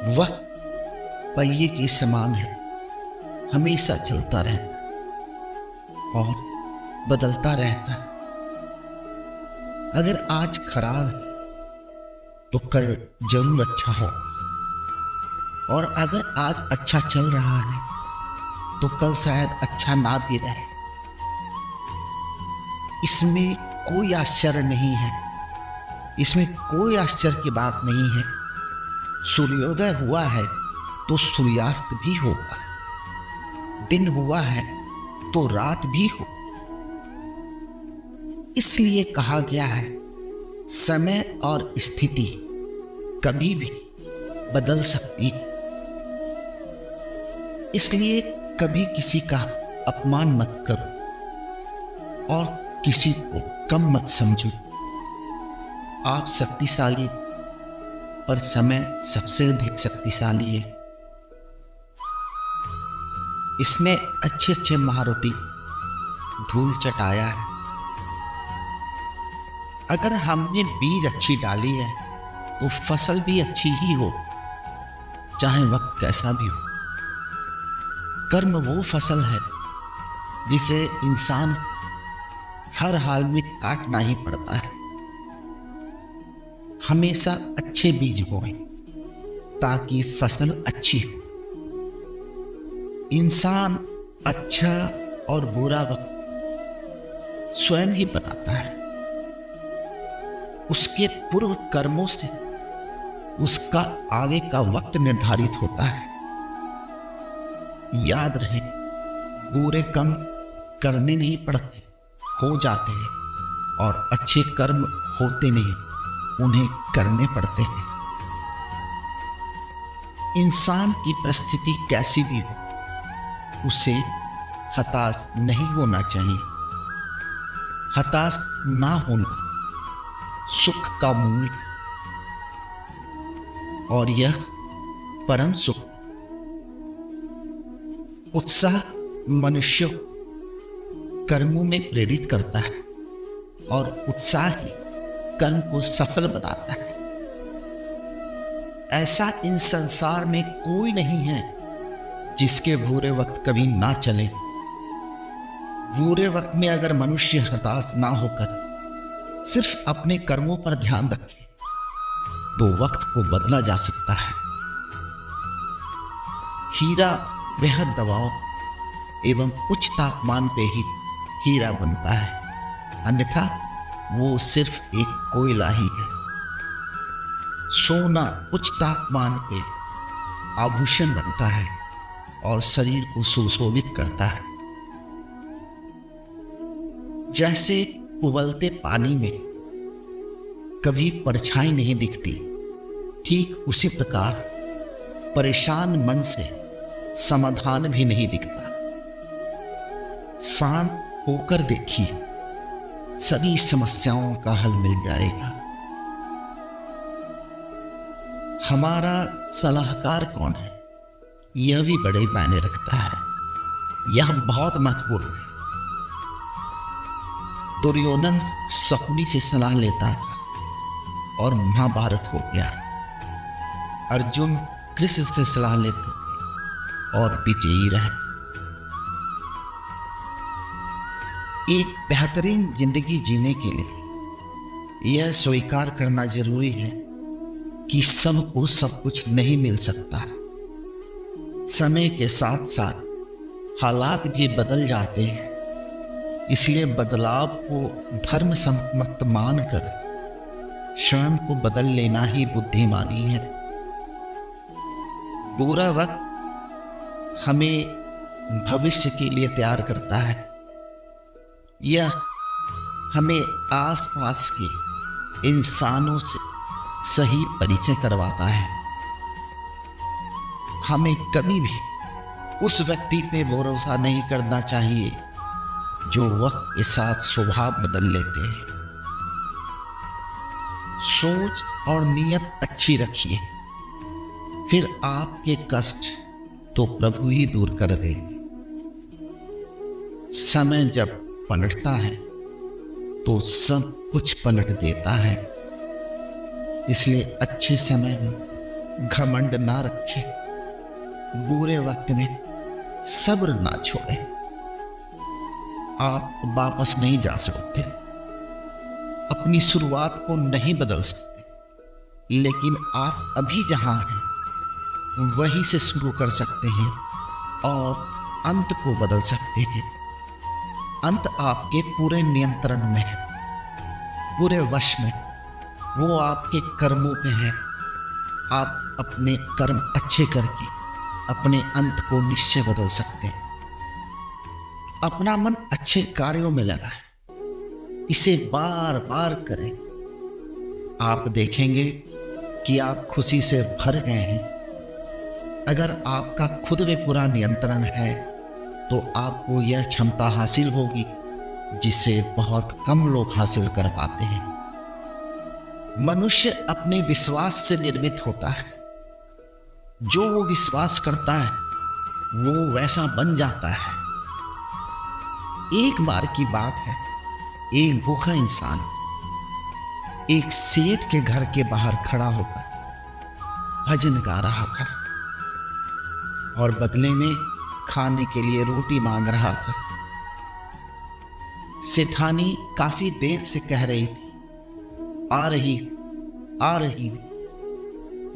वक्त पहिए के समान है, हमेशा चलता रहता और बदलता रहता है। अगर आज खराब है तो कल जरूर अच्छा होगा, और अगर आज अच्छा चल रहा है तो कल शायद अच्छा ना भी रहे। इसमें कोई आश्चर्य नहीं है, इसमें कोई आश्चर्य की बात नहीं है। सूर्योदय हुआ है तो सूर्यास्त भी होगा, दिन हुआ है तो रात भी हो। इसलिए कहा गया है, समय और स्थिति कभी भी बदल सकती है। इसलिए कभी किसी का अपमान मत करो और किसी को कम मत समझो। आप शक्तिशाली, पर समय सबसे अधिक शक्तिशाली है। इसने अच्छे अच्छे महारथी धूल चटाया है। अगर हमने बीज अच्छी डाली है तो फसल भी अच्छी ही हो, चाहे वक्त कैसा भी हो। कर्म वो फसल है जिसे इंसान हर हाल में काटना ही पड़ता है। हमेशा अच्छे बीज बोएं ताकि फसल अच्छी हो। इंसान अच्छा और बुरा वक्त स्वयं ही बनाता है। उसके पूर्व कर्मों से उसका आगे का वक्त निर्धारित होता है। याद रहे, बुरे कर्म करने नहीं पड़ते, हो जाते हैं, और अच्छे कर्म होते नहीं, उन्हें करने पड़ते हैं। इंसान की परिस्थिति कैसी भी हो, उसे हताश नहीं होना चाहिए। हताश ना होना सुख का मूल, और यह परम सुख। उत्साह मनुष्य कर्मों में प्रेरित करता है, और उत्साह ही कर्म को सफल बनाता है। ऐसा इन संसार में कोई नहीं है जिसके बुरे वक्त कभी ना चले। बुरे वक्त में अगर मनुष्य हताश ना होकर सिर्फ अपने कर्मों पर ध्यान रखे तो वक्त को बदला जा सकता है। हीरा बेहद दबाव एवं उच्च तापमान पे ही हीरा बनता है, अन्यथा वो सिर्फ एक कोयला ही है। सोना उच्च तापमान पे आभूषण बनता है और शरीर को सुशोभित करता है। जैसे उबलते पानी में कभी परछाई नहीं दिखती, ठीक उसी प्रकार परेशान मन से समाधान भी नहीं दिखता। शांत होकर देखिए, सभी समस्याओं का हल मिल जाएगा। हमारा सलाहकार कौन है, यह भी बड़े मायने रखता है। यह बहुत महत्वपूर्ण है। दुर्योधन शकुनी से सलाह लेता था और महाभारत हो गया। अर्जुन कृष्ण से सलाह लेते थे और विजयी रहे। एक बेहतरीन जिंदगी जीने के लिए यह स्वीकार करना जरूरी है कि सबको सब कुछ नहीं मिल सकता। समय के साथ साथ हालात भी बदल जाते हैं, इसलिए बदलाव को धर्म सम्मत मानकर स्वयं को बदल लेना ही बुद्धिमानी है। बुरा वक्त हमें भविष्य के लिए तैयार करता है। यह हमें आसपास के इंसानों से सही परिचय करवाता है। हमें कभी भी उस व्यक्ति पे भरोसा नहीं करना चाहिए जो वक्त के साथ स्वभाव बदल लेते हैं। सोच और नीयत अच्छी रखिए, फिर आपके कष्ट तो प्रभु ही दूर कर देंगे। समय जब पलटता है तो सब कुछ पलट देता है। इसलिए अच्छे समय में घमंड ना रखे, बुरे वक्त में सब्र ना छोड़े। आप वापस नहीं जा सकते, अपनी शुरुआत को नहीं बदल सकते, लेकिन आप अभी जहां हैं वहीं से शुरू कर सकते हैं और अंत को बदल सकते हैं। अंत आपके पूरे नियंत्रण में है, पूरे वश में। वो आपके कर्मों पे है। आप अपने कर्म अच्छे करके अपने अंत को निश्चय बदल सकते हैं। अपना मन अच्छे कार्यों में लगाएं, इसे बार बार करें। आप देखेंगे कि आप खुशी से भर गए हैं। अगर आपका खुद में पूरा नियंत्रण है तो आपको यह क्षमता हासिल होगी जिसे बहुत कम लोग हासिल कर पाते हैं। मनुष्य अपने विश्वास से निर्मित होता है। जो वो विश्वास करता है वो वैसा बन जाता है। एक बार की बात है, एक भूखा इंसान एक सेठ के घर के बाहर खड़ा होकर भजन गा रहा था और बदले में खाने के लिए रोटी मांग रहा था। सेठानी काफी देर से कह रही थी, आ रही आ रही।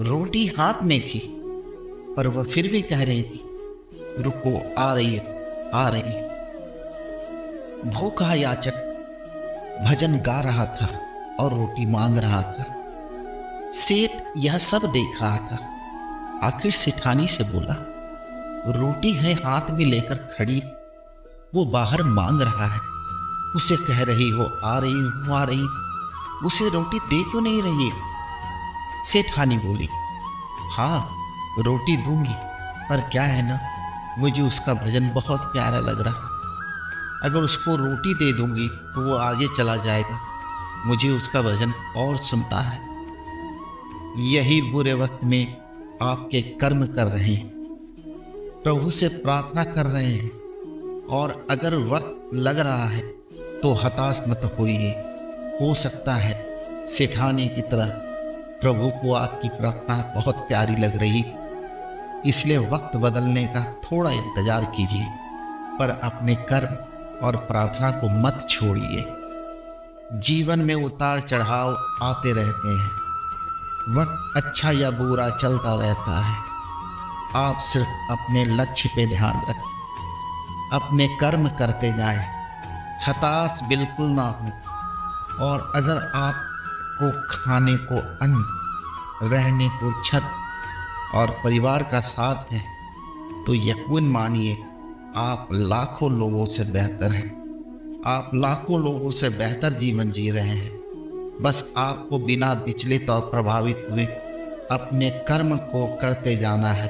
रोटी हाथ में थी पर वह फिर भी कह रही थी, रुको, आ रही आ रही। भूखा याचक भजन गा रहा था और रोटी मांग रहा था। सेठ यह सब देख रहा था। आखिर सेठानी से बोला, रोटी है हाथ में लेकर खड़ी, वो बाहर मांग रहा है, उसे कह रही हो आ रही हूं आ रही, उसे रोटी दे क्यों नहीं रही? सेठानी बोली, हाँ रोटी दूंगी, पर क्या है ना, मुझे उसका भजन बहुत प्यारा लग रहा। अगर उसको रोटी दे दूंगी तो वो आगे चला जाएगा, मुझे उसका भजन और सुनता है। यही बुरे वक्त में आपके कर्म कर रहे हैं, प्रभु से प्रार्थना कर रहे हैं, और अगर वक्त लग रहा है तो हताश मत होइए। हो सकता है सेठानी की तरह प्रभु को आपकी प्रार्थना बहुत प्यारी लग रही, इसलिए वक्त बदलने का थोड़ा इंतजार कीजिए, पर अपने कर्म और प्रार्थना को मत छोड़िए। जीवन में उतार चढ़ाव आते रहते हैं, वक्त अच्छा या बुरा चलता रहता है। आप सिर्फ अपने लक्ष्य पे ध्यान रखें, अपने कर्म करते जाएं, हताश बिल्कुल ना हो। और अगर आपको खाने को अन्न, रहने को छत और परिवार का साथ है तो यकीन मानिए आप लाखों लोगों से बेहतर हैं। आप लाखों लोगों से बेहतर जीवन जी रहे हैं। बस आपको बिना विचलित और प्रभावित हुए अपने कर्म को करते जाना है।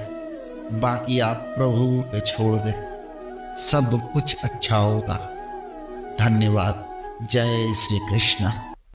बाकी आप प्रभु पे छोड़ दें, सब कुछ अच्छा होगा। धन्यवाद। जय श्री कृष्ण।